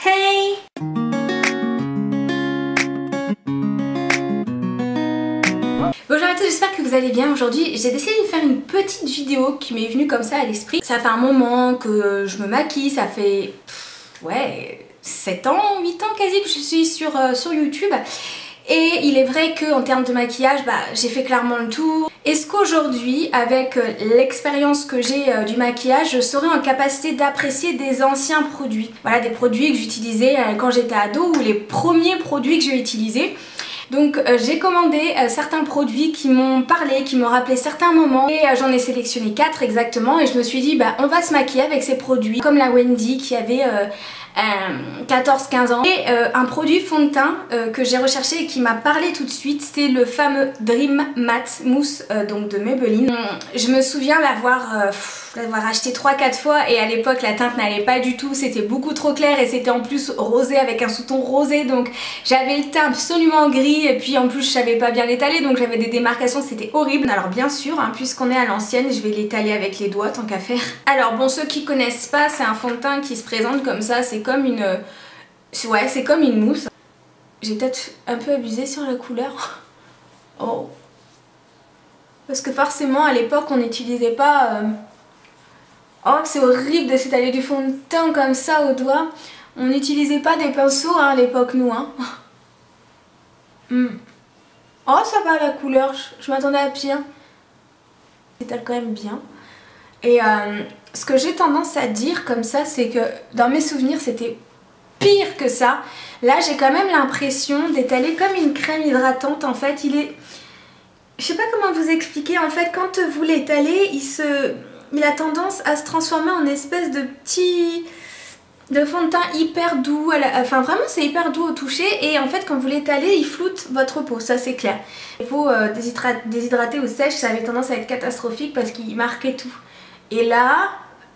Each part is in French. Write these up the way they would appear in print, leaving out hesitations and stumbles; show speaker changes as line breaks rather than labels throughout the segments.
Hey! Bonjour à tous, j'espère que vous allez bien. Aujourd'hui j'ai décidé de faire une petite vidéo qui m'est venue comme ça à l'esprit. Ça fait un moment que je me maquille, ça fait ouais 7 ans, 8 ans quasi que je suis sur YouTube. Et il est vrai qu'en termes de maquillage, j'ai fait clairement le tour. Est-ce qu'aujourd'hui, avec l'expérience que j'ai du maquillage, je serai en capacité d'apprécier des anciens produits? Voilà, des produits que j'utilisais quand j'étais ado ou les premiers produits que j'ai utilisés. Donc j'ai commandé certains produits qui m'ont parlé, qui m'ont rappelé certains moments et j'en ai sélectionné 4 exactement et je me suis dit on va se maquiller avec ces produits comme la Wendy qui avait 14-15 ans et un produit fond de teint que j'ai recherché et qui m'a parlé tout de suite, c'est le fameux Dream Matte Mousse donc de Maybelline. Je me souviens l'avoir acheté 3-4 fois et à l'époque la teinte n'allait pas du tout, c'était beaucoup trop clair et c'était en plus rosé avec un sous-ton rosé, donc j'avais le teint absolument gris et puis en plus je savais pas bien l'étaler, donc j'avais des démarcations, c'était horrible. Alors bien sûr puisqu'on est à l'ancienne, je vais l'étaler avec les doigts tant qu'à faire. Alors bon, ceux qui connaissent pas, c'est un fond de teint qui se présente comme ça, c'est comme une... ouais, c'est comme une mousse. J'ai peut-être un peu abusé sur la couleur. Oh. Parce que forcément à l'époque on n'utilisait pas... Oh, c'est horrible de s'étaler du fond de teint comme ça au doigt. On n'utilisait pas des pinceaux à l'époque nous. Oh, ça va la couleur, je m'attendais à pire. S'étale quand même bien. Et ce que j'ai tendance à dire comme ça, c'est que dans mes souvenirs c'était pire que ça. Là j'ai quand même l'impression d'étaler comme une crème hydratante en fait. Il est... Je sais pas comment vous expliquer en fait, quand vous l'étalez, il a tendance à se transformer en espèce de petit... de fond de teint hyper doux, enfin vraiment c'est hyper doux au toucher et en fait quand vous l'étalez il floute votre peau, ça c'est clair. Les peaux déshydratées ou sèches ça avait tendance à être catastrophique parce qu'il marquait tout. Et là,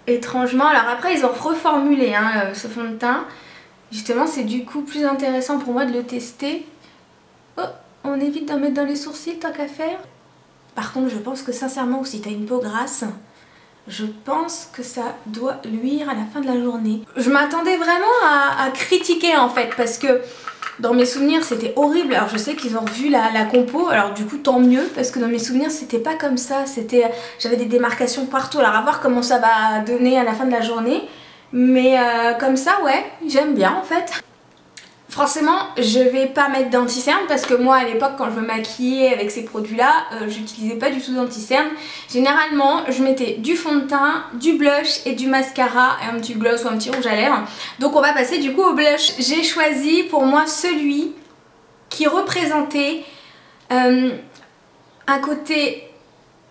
étrangement, alors après ils ont reformulé ce fond de teint. Justement c'est du coup plus intéressant pour moi de le tester. Oh, on évite d'en mettre dans les sourcils tant qu'à faire. Par contre je pense que sincèrement si t'as une peau grasse, je pense que ça doit luire à la fin de la journée. Je m'attendais vraiment à critiquer en fait parce que dans mes souvenirs c'était horrible. Alors je sais qu'ils ont revu la compo, alors du coup tant mieux parce que dans mes souvenirs c'était pas comme ça. J'avais des démarcations partout, alors à voir comment ça va donner à la fin de la journée. Mais comme ça ouais, j'aime bien en fait. Forcément je vais pas mettre d'anti-cerne parce que moi à l'époque quand je me maquillais avec ces produits là j'utilisais pas du tout d'anti-cerne. Généralement je mettais du fond de teint, du blush et du mascara et un petit gloss ou un petit rouge à lèvres. Donc on va passer du coup au blush. J'ai choisi pour moi celui qui représentait un côté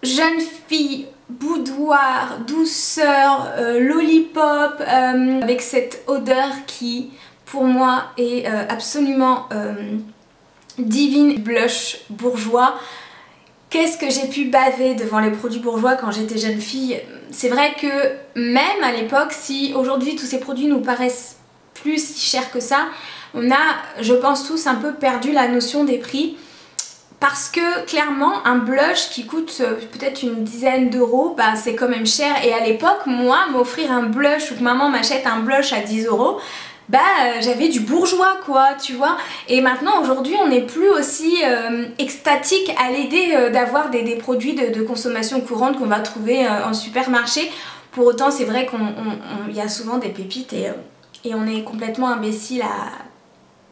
jeune fille, boudoir, douceur, lollipop, avec cette odeur qui pour moi est absolument divine. Blush bourgeois. Qu'est-ce que j'ai pu baver devant les produits bourgeois quand j'étais jeune fille. C'est vrai que même à l'époque, si aujourd'hui tous ces produits nous paraissent plus si chers que ça, on a, je pense tous, un peu perdu la notion des prix. Parce que clairement un blush qui coûte peut-être une dizaine d'euros, c'est quand même cher. Et à l'époque, moi, m'offrir un blush ou que maman m'achète un blush à 10 euros, j'avais du bourgeois quoi, tu vois. Et maintenant aujourd'hui on n'est plus aussi extatique à l'idée d'avoir des produits de consommation courante qu'on va trouver en supermarché. Pour autant c'est vrai qu'il y a souvent des pépites et on est complètement imbécile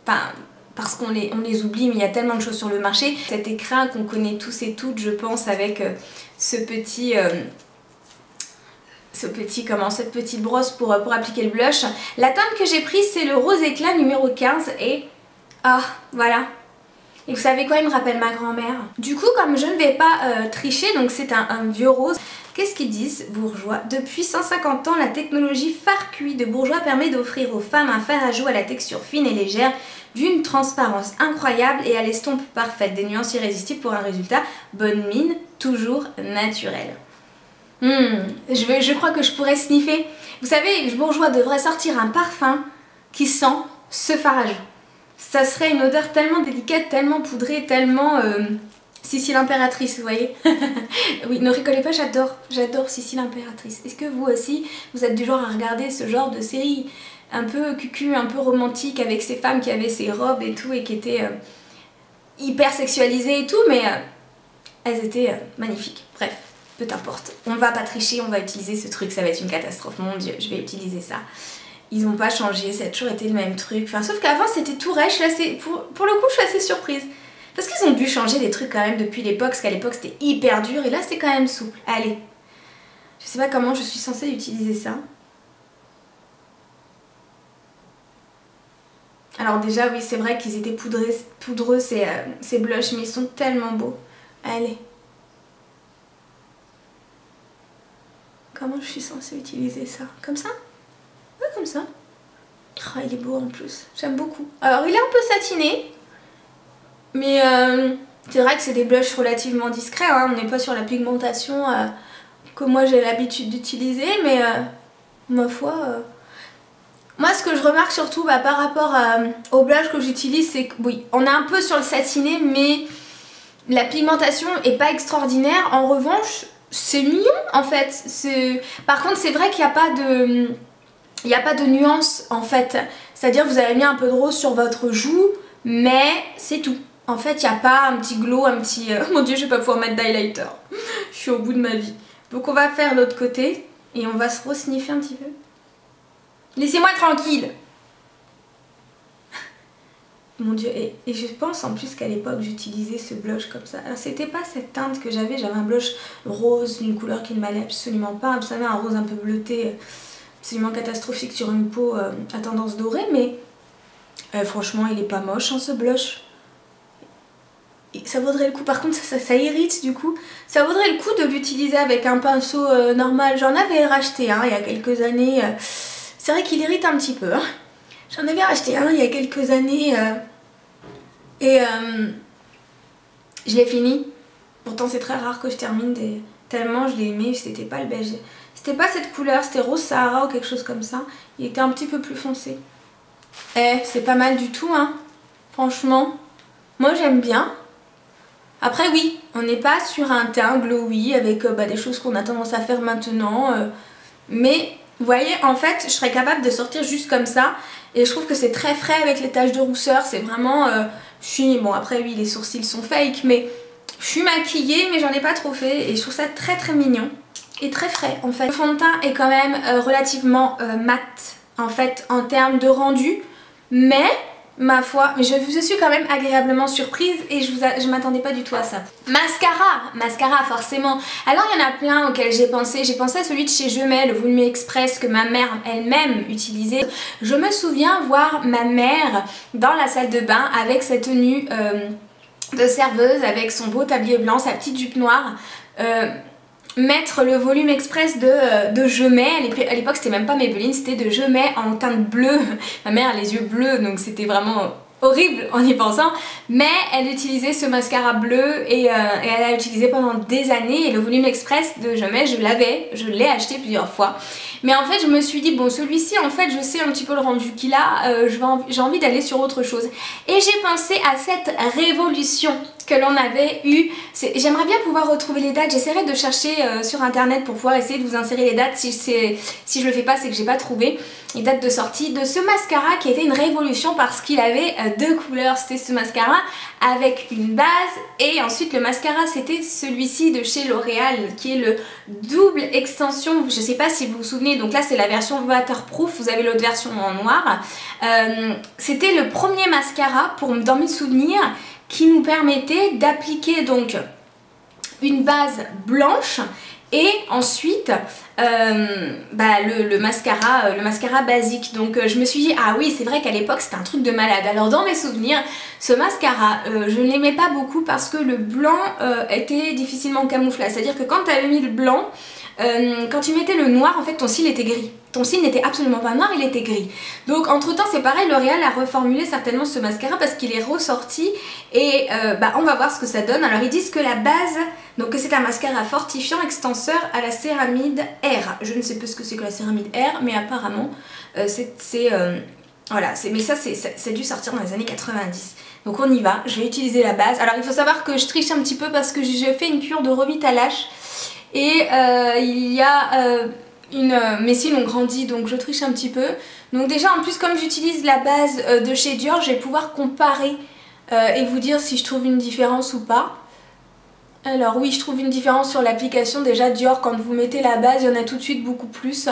parce qu'on les oublie, mais il y a tellement de choses sur le marché. Cet écrin qu'on connaît tous et toutes je pense avec cette petite brosse pour appliquer le blush. La teinte que j'ai prise c'est le rose éclat numéro 15 et voilà. Et vous savez quoi, il me rappelle ma grand-mère. Du coup comme je ne vais pas tricher, donc c'est un vieux rose. Qu'est-ce qu'ils disent Bourjois? Depuis 150 ans, la technologie Fard Cuit de Bourjois permet d'offrir aux femmes un fard à joues à la texture fine et légère, d'une transparence incroyable et à l'estompe parfaite, des nuances irrésistibles pour un résultat bonne mine, toujours naturel. Je crois que je pourrais sniffer. Vous savez, Bourjois devrait sortir un parfum qui sent ce fard à joues. Ça serait une odeur tellement délicate, tellement poudrée, tellement... Sissi l'impératrice, vous voyez. Oui, ne rigolez pas, j'adore Sissi l'impératrice. Est-ce que vous aussi, vous êtes du genre à regarder ce genre de série un peu cucu, un peu romantique avec ces femmes qui avaient ces robes et tout et qui étaient hyper sexualisées et tout, mais elles étaient magnifiques. Bref, peu importe. On va pas tricher, on va utiliser ce truc, ça va être une catastrophe. Mon Dieu, je vais utiliser ça. Ils n'ont pas changé, ça a toujours été le même truc. Enfin, sauf qu'avant c'était tout rêche, là c'est... Pour le coup je suis assez surprise. Parce qu'ils ont dû changer des trucs quand même depuis l'époque, parce qu'à l'époque c'était hyper dur et là c'est quand même souple. Allez. Je sais pas comment je suis censée utiliser ça. Alors déjà oui c'est vrai qu'ils étaient poudreux ces blushs, mais ils sont tellement beaux. Allez. Comment je suis censée utiliser ça? Comme ça? Ouais, comme ça. Oh, il est beau en plus, j'aime beaucoup. Alors il est un peu satiné, mais c'est vrai que c'est des blushs relativement discrets, hein. On n'est pas sur la pigmentation que moi j'ai l'habitude d'utiliser, mais ma foi... Moi ce que je remarque surtout par rapport au blush que j'utilise, c'est que oui, on est un peu sur le satiné, mais la pigmentation est pas extraordinaire. En revanche, c'est mignon en fait. Par contre c'est vrai qu'il n'y a pas de... Il n'y a pas de nuance en fait, c'est-à-dire vous avez mis un peu de rose sur votre joue, mais c'est tout. En fait, il n'y a pas un petit glow, un petit... Mon Dieu, je vais pas pouvoir mettre d'highlighter. Je suis au bout de ma vie. Donc on va faire l'autre côté et on va se re-sniffer un petit peu. Laissez-moi tranquille. Mon Dieu, et je pense en plus qu'à l'époque j'utilisais ce blush comme ça. Alors c'était pas cette teinte que j'avais un blush rose d'une couleur qui ne m'allait absolument pas. Vous savez, un rose un peu bleuté, absolument catastrophique sur une peau à tendance dorée, mais franchement il est pas moche hein, ce blush. Et ça vaudrait le coup, par contre ça irrite du coup, ça vaudrait le coup de l'utiliser avec un pinceau normal. J'en avais racheté il y a quelques années, c'est vrai qu'il irrite un petit peu. Hein. J'en avais racheté il y a quelques années et je l'ai fini. Pourtant c'est très rare que je termine tellement je l'ai aimé, c'était pas le beige. C'était pas cette couleur, c'était rose Sahara ou quelque chose comme ça. Il était un petit peu plus foncé. C'est pas mal du tout hein. Franchement, moi j'aime bien. Après oui, on n'est pas sur un teint glowy avec des choses qu'on a tendance à faire maintenant. Mais vous voyez, en fait, je serais capable de sortir juste comme ça. Et je trouve que c'est très frais avec les taches de rousseur. C'est vraiment... Bon après oui, les sourcils sont fake, mais je suis maquillée, mais j'en ai pas trop fait. Et je trouve ça très très mignon. Et très frais en fait. Le fond de teint est quand même relativement mat en fait en termes de rendu, mais ma foi, je suis quand même agréablement surprise et je m'attendais pas du tout à ça. Mascara forcément. Alors il y en a plein auxquels j'ai pensé à celui de chez Je Mets, le Volume Express que ma mère elle-même utilisait. Je me souviens voir ma mère dans la salle de bain avec sa tenue de serveuse, avec son beau tablier blanc, sa petite jupe noire, mettre le Volume Express de Je Mets. À l'époque c'était même pas Maybelline, c'était de Je Mets en teinte bleue. Ma mère a les yeux bleus donc c'était vraiment horrible en y pensant, mais elle utilisait ce mascara bleu et elle a utilisé pendant des années. Et le Volume Express de Je Mets, je l'ai acheté plusieurs fois, mais en fait je me suis dit bon, celui-ci en fait je sais un petit peu le rendu qu'il a, j'ai envie d'aller sur autre chose et j'ai pensé à cette Révolution que l'on avait eu. J'aimerais bien pouvoir retrouver les dates, j'essaierai de chercher sur internet pour pouvoir essayer de vous insérer les dates. Si je le fais pas, c'est que j'ai pas trouvé les dates de sortie de ce mascara qui était une révolution parce qu'il avait deux couleurs. C'était ce mascara avec une base et ensuite le mascara c'était celui-ci de chez L'Oréal qui est le double extension. Je sais pas si vous vous souvenez, donc là c'est la version waterproof, vous avez l'autre version en noir. C'était le premier mascara dans mes souvenirs qui nous permettait d'appliquer donc une base blanche et ensuite le mascara basique. Donc je me suis dit ah oui, c'est vrai qu'à l'époque c'était un truc de malade. Alors dans mes souvenirs, ce mascara je ne l'aimais pas beaucoup parce que le blanc était difficilement camouflable, c'est à dire que quand tu avais mis le blanc, quand tu mettais le noir en fait ton cil était gris. Ton cil n'était absolument pas noir, il était gris. Donc entre temps c'est pareil, L'Oréal a reformulé certainement ce mascara parce qu'il est ressorti et on va voir ce que ça donne. Alors ils disent que la base, donc que c'est un mascara fortifiant extenseur à la céramide R. Je ne sais pas ce que c'est que la céramide R, mais apparemment voilà, mais ça c'est dû sortir dans les années 90. Donc on y va, je vais utiliser la base. Alors il faut savoir que je triche un petit peu parce que j'ai fait une cure de revitalash et il y a mes cils ont grandi donc je triche un petit peu. Donc déjà en plus comme j'utilise la base de chez Dior, je vais pouvoir comparer et vous dire si je trouve une différence ou pas. Alors oui, je trouve une différence sur l'application. Déjà Dior, quand vous mettez la base, il y en a tout de suite beaucoup plus.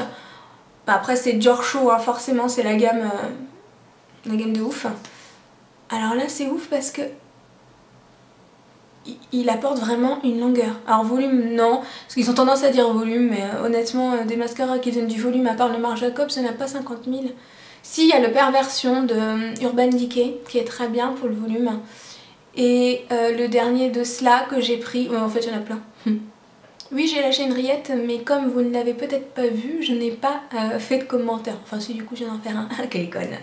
Après c'est Dior Show, hein, forcément c'est la gamme de ouf. Alors là c'est ouf parce que il apporte vraiment une longueur. Alors volume non, parce qu'ils ont tendance à dire volume, mais honnêtement des mascaras qui donnent du volume à part le Marc Jacobs, ça n'a pas 50 000. Si, il y a le Perversion de Urban Decay qui est très bien pour le volume. Et le dernier de cela que j'ai pris, en fait il y en a plein. Oui, j'ai lâché une rillette, mais comme vous ne l'avez peut-être pas vu, je n'ai pas fait de commentaire. Enfin si, du coup je viens d'en faire un. Quelle conne.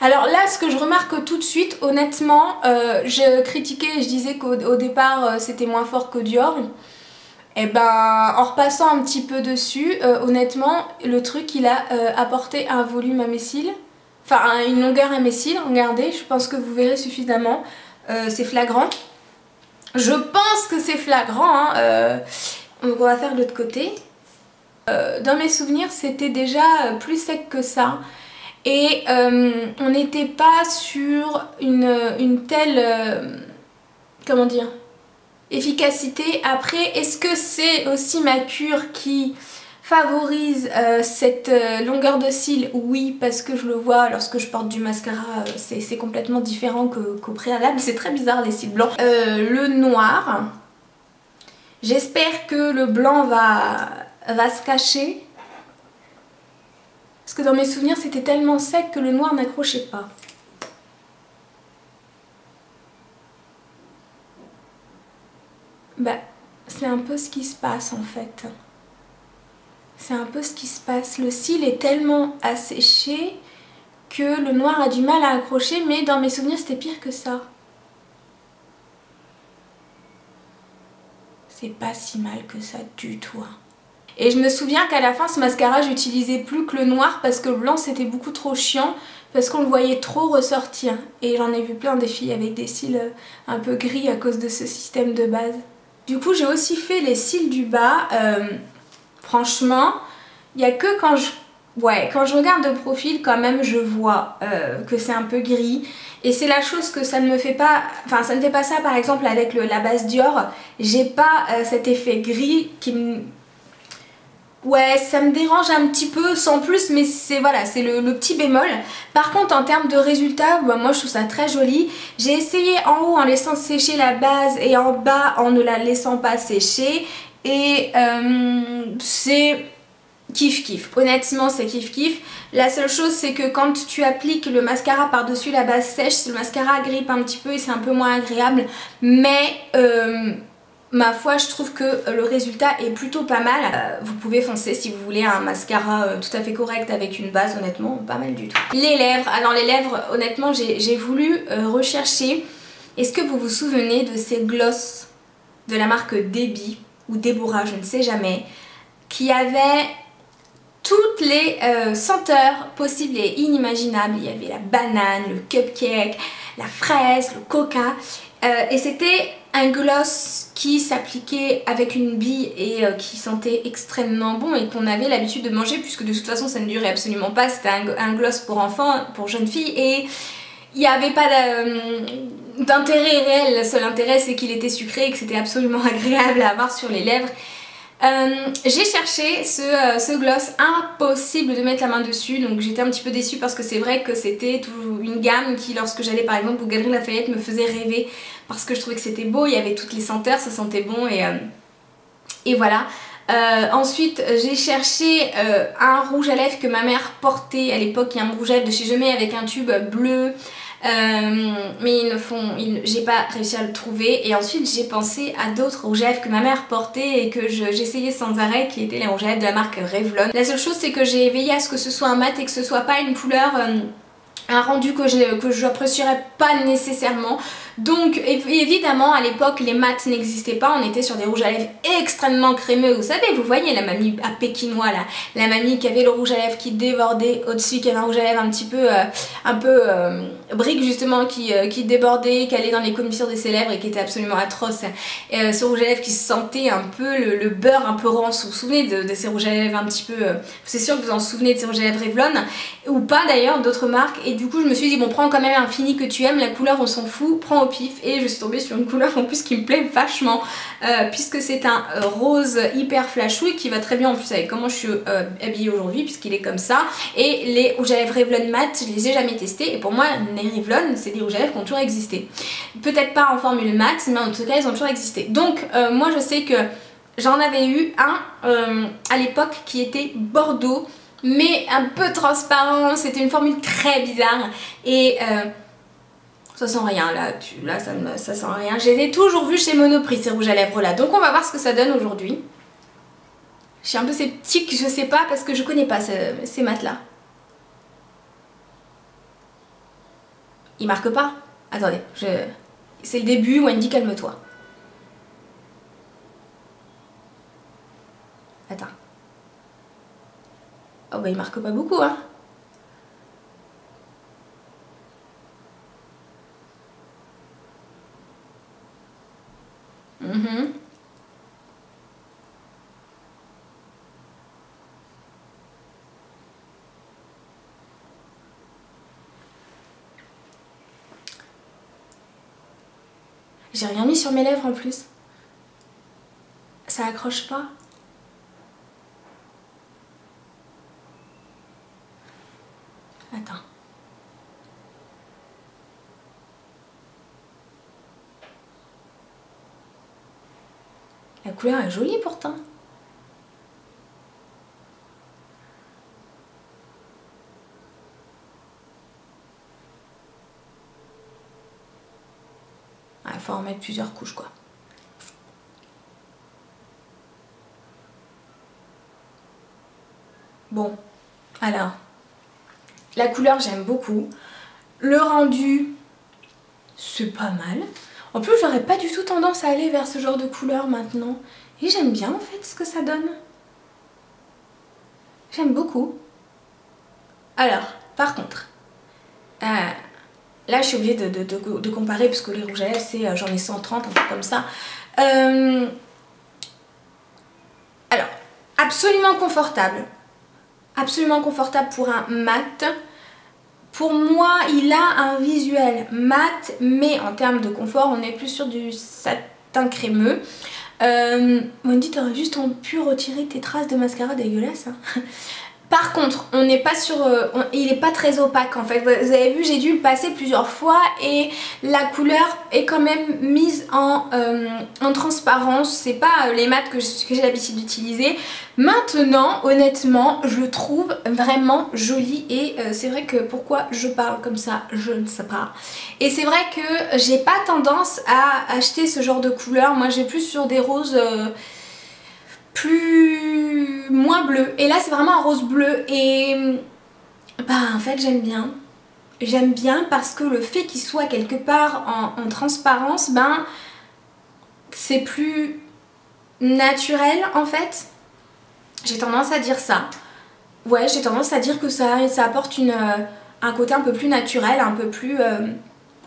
Alors là, ce que je remarque tout de suite, honnêtement, je critiquais et je disais qu'au départ c'était moins fort que Dior. Et ben, en repassant un petit peu dessus, honnêtement, le truc il a apporté un volume à mes cils. Enfin, une longueur à mes cils, regardez, je pense que vous verrez suffisamment. C'est flagrant. Je pense que c'est flagrant, hein. Donc on va faire de l'autre côté. Dans mes souvenirs, c'était déjà plus sec que ça. Et on n'était pas sur une telle... comment dire, efficacité. Après, est-ce que c'est aussi ma cure qui favorise cette longueur de cils? Oui, parce que je le vois lorsque je porte du mascara, c'est complètement différent qu'au préalable. C'est très bizarre les cils blancs. Le noir, j'espère que le blanc va se cacher. Parce que dans mes souvenirs, c'était tellement sec que le noir n'accrochait pas. Bah, c'est un peu ce qui se passe en fait. C'est un peu ce qui se passe. Le cil est tellement asséché que le noir a du mal à accrocher, mais dans mes souvenirs c'était pire que ça. C'est pas si mal que ça du tout. Hein. Et je me souviens qu'à la fin ce mascara j'utilisais plus que le noir parce que le blanc c'était beaucoup trop chiant parce qu'on le voyait trop ressortir. Et j'en ai vu plein des filles avec des cils un peu gris à cause de ce système de base. Du coup j'ai aussi fait les cils du bas. Franchement, il n'y a que quand je regarde de profil quand même je vois que c'est un peu gris. Et c'est la chose que ça ne me fait pas, enfin ça ne fait pas ça par exemple avec la base Dior. J'ai pas cet effet gris qui me... Ouais, ça me dérange un petit peu sans plus, mais c'est voilà, c'est le petit bémol. Par contre en termes de résultats, bah, moi je trouve ça très joli. J'ai essayé en haut en laissant sécher la base et en bas en ne la laissant pas sécher. Et c'est kiff kiff, honnêtement c'est kiff kiff. La seule chose c'est que quand tu appliques le mascara par dessus la base sèche, le mascara grippe un petit peu et c'est un peu moins agréable. Mais ma foi je trouve que le résultat est plutôt pas mal. Vous pouvez foncer si vous voulez un mascara tout à fait correct avec une base, honnêtement pas mal du tout. Les lèvres, alors les lèvres honnêtement j'ai voulu rechercher. Est-ce que vous vous souvenez de ces gloss de la marque Debbie ou Deborah, je ne sais jamais, qui avait toutes les senteurs possibles et inimaginables. Il y avait la banane, le cupcake, la fraise, le coca. Et c'était un gloss qui s'appliquait avec une bille et qui sentait extrêmement bon et qu'on avait l'habitude de manger puisque de toute façon ça ne durait absolument pas. C'était un gloss pour enfants, pour jeunes filles et il n'y avait pas d'intérêt réel. Le seul intérêt c'est qu'il était sucré et que c'était absolument agréable à avoir sur les lèvres. J'ai cherché ce gloss, impossible de mettre la main dessus, donc j'étais un petit peu déçue parce que c'est vrai que c'était une gamme qui lorsque j'allais par exemple au Galeries Lafayette me faisait rêver parce que je trouvais que c'était beau, il y avait toutes les senteurs, ça sentait bon et voilà. Ensuite j'ai cherché un rouge à lèvres que ma mère portait à l'époque, il y a un rouge à lèvres de chez Gemay avec un tube bleu. Mais j'ai pas réussi à le trouver et ensuite j'ai pensé à d'autres rouges à lèvres que ma mère portait et que j'essayais sans arrêt qui étaient les rouges à lèvres de la marque Revlon. La seule chose c'est que j'ai veillé à ce que ce soit un mat et que ce soit pas une couleur un rendu que j'apprécierais pas nécessairement. Donc évidemment à l'époque les mats n'existaient pas, on était sur des rouges à lèvres extrêmement crémeux, vous savez, vous voyez la mamie à pékinois là, la mamie qui avait le rouge à lèvres qui débordait au-dessus, qui avait un rouge à lèvres un petit peu brique justement, qui débordait, qui allait dans les commissures de ses lèvres et qui était absolument atroce. Ce rouge à lèvres qui sentait un peu le beurre un peu rance. Vous vous souvenez de ces rouges à lèvres un petit peu, c'est sûr que vous en souvenez de ces rouges à lèvres Revlon, ou pas d'ailleurs, d'autres marques, et du coup je me suis dit bon, prends quand même un fini que tu aimes, la couleur on s'en fout, prends au pif, et je suis tombée sur une couleur en plus qui me plaît vachement, puisque c'est un rose hyper flashouille qui va très bien en plus avec comment je suis habillée aujourd'hui, puisqu'il est comme ça. Et les rouges à lèvres Revlon mat, je les ai jamais testés, et pour moi les Revlon c'est des rouges à lèvres qui ont toujours existé, peut-être pas en formule mat, mais en tout cas ils ont toujours existé. Donc moi je sais que j'en avais eu un à l'époque qui était bordeaux, mais un peu transparent, c'était une formule très bizarre, et ça sent rien là, ça sent rien. Je les ai toujours vus chez Monoprix ces rouges à lèvres là, donc on va voir ce que ça donne aujourd'hui. Je suis un peu sceptique, je sais pas, parce que je connais pas ces mats là. Ils marquent pas. Attendez, c'est le début, Wendy calme-toi. Attends. Oh bah il marque pas beaucoup hein. J'ai rien mis sur mes lèvres en plus. Ça accroche pas. Attends. La couleur est jolie pourtant. Il faut en mettre plusieurs couches quoi. Bon, alors, la couleur j'aime beaucoup. Le rendu, c'est pas mal. En plus j'aurais pas du tout tendance à aller vers ce genre de couleur maintenant. Et j'aime bien en fait ce que ça donne. J'aime beaucoup. Alors, par contre, là je suis obligée de comparer parce que les rouges à lèvres c'est j'en ai 130, un truc comme ça. Alors, absolument confortable. Absolument confortable pour un mat. Pour moi, il a un visuel mat, mais en termes de confort, on est plus sur du satin crémeux. Wendy, t'aurais juste pu retirer tes traces de mascara dégueulasse. Hein. Par contre, on n'est pas sur, il n'est pas très opaque en fait. Vous avez vu, j'ai dû le passer plusieurs fois et la couleur est quand même mise en transparence. C'est pas les mats que j'ai l'habitude d'utiliser. Maintenant, honnêtement, je le trouve vraiment joli et c'est vrai que pourquoi je parle comme ça, je ne sais pas. Et c'est vrai que j'ai pas tendance à acheter ce genre de couleur. Moi, j'ai plus sur des roses moins bleu, et là c'est vraiment un rose bleu et bah en fait j'aime bien parce que le fait qu'il soit quelque part en transparence, ben c'est plus naturel en fait. J'ai tendance à dire ça, ouais, j'ai tendance à dire que ça apporte un côté un peu plus naturel, un peu plus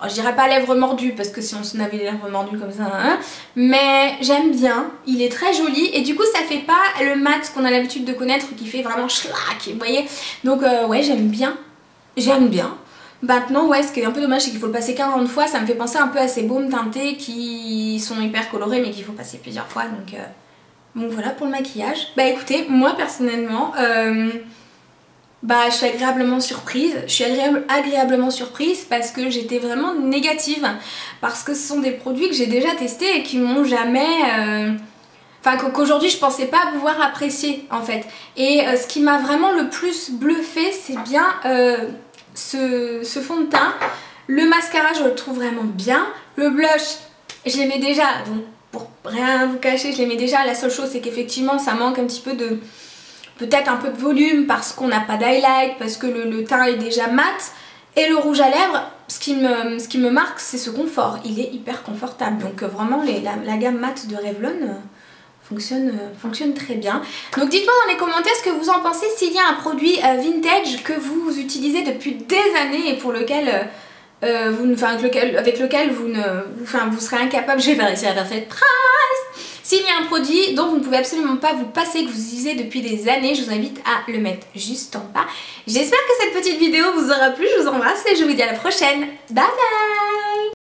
je dirais pas lèvres mordues parce que si on avait les lèvres mordues comme ça, hein, mais j'aime bien, il est très joli et du coup ça fait pas le mat qu'on a l'habitude de connaître qui fait vraiment schlack, vous voyez. Donc ouais, j'aime bien. Maintenant ouais, ce qui est un peu dommage c'est qu'il faut le passer 40 fois, ça me fait penser un peu à ces baumes teintés qui sont hyper colorés mais qu'il faut passer plusieurs fois, donc voilà pour le maquillage. Bah écoutez, moi personnellement bah je suis agréablement surprise, parce que j'étais vraiment négative, parce que ce sont des produits que j'ai déjà testés et qui m'ont jamais... Enfin qu'aujourd'hui je pensais pas pouvoir apprécier en fait. Et ce qui m'a vraiment le plus bluffé c'est bien ce fond de teint. Le mascara je le trouve vraiment bien, le blush je l'aimais déjà, donc pour rien vous cacher je l'aimais déjà. La seule chose c'est qu'effectivement ça manque un petit peu de... peut-être un peu de volume parce qu'on n'a pas d'highlight, parce que le teint est déjà mat. Et le rouge à lèvres, ce qui me marque, c'est ce confort. Il est hyper confortable. Donc vraiment, la gamme mat de Revlon fonctionne très bien. Donc dites-moi dans les commentaires ce que vous en pensez, s'il y a un produit vintage que vous utilisez depuis des années et pour lequel... avec lequel vous serez incapable, je vais pas réussir à faire cette phrase. S'il y a un produit dont vous ne pouvez absolument pas vous passer, que vous utilisez depuis des années, je vous invite à le mettre juste en bas. J'espère que cette petite vidéo vous aura plu, je vous embrasse et je vous dis à la prochaine. Bye bye.